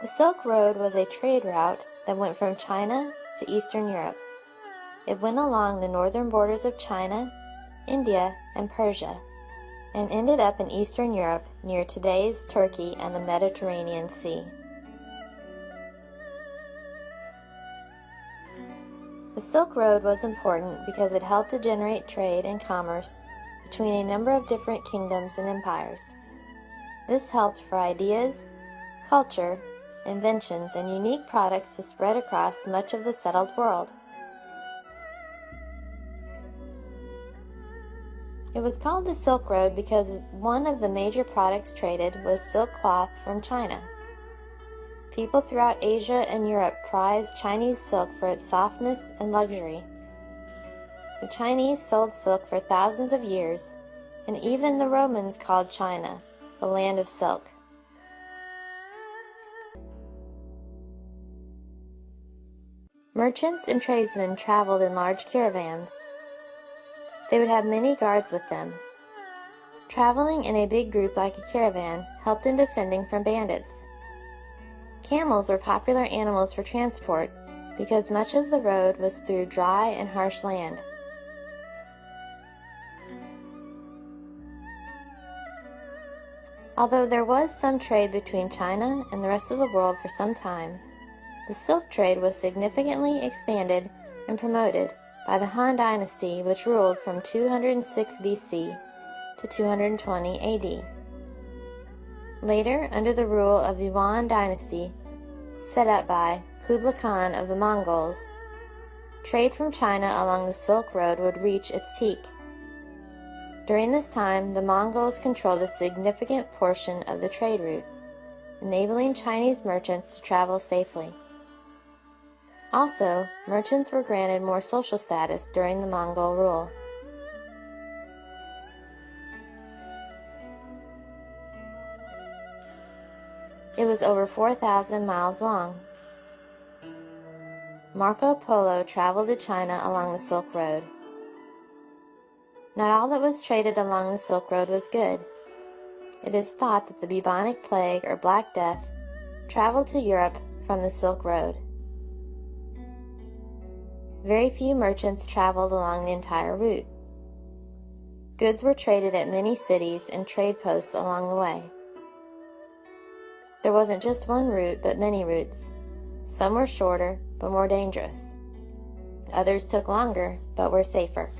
The Silk Road was a trade route that went from China to Eastern Europe. It went along the northern borders of China, India, and Persia, and ended up in Eastern Europe near today's Turkey and the Mediterranean Sea. The Silk Road was important because it helped to generate trade and commerce between a number of different kingdoms and empires. This helped for ideas, culture, inventions, and unique products to spread across much of the settled world. It was called the Silk Road because one of the major products traded was silk cloth from China. People throughout Asia and Europe prized Chinese silk for its softness and luxury. The Chinese sold silk for thousands of years, and even the Romans called China the land of silk. Merchants and tradesmen traveled in large caravans. They would have many guards with them. Traveling in a big group like a caravan helped in defending from bandits. Camels were popular animals for transport because much of the road was through dry and harsh land. Although there was some trade between China and the rest of the world for some time, the silk trade was significantly expanded and promoted by the Han Dynasty, which ruled from 206 BC to 220 AD. Later, under the rule of the Yuan Dynasty, set up by Kublai Khan of the Mongols, trade from China along the Silk Road would reach its peak. During this time, the Mongols controlled a significant portion of the trade route, enabling Chinese merchants to travel safely. Also, merchants were granted more social status during the Mongol rule. It was over 4,000 miles long. Marco Polo traveled to China along the Silk Road. Not all that was traded along the Silk Road was good. It is thought that the bubonic plague or Black Death traveled to Europe from the Silk Road. Very few merchants traveled along the entire route. Goods were traded at many cities and trade posts along the way. There wasn't just one route, but many routes. Some were shorter, but more dangerous. Others took longer, but were safer.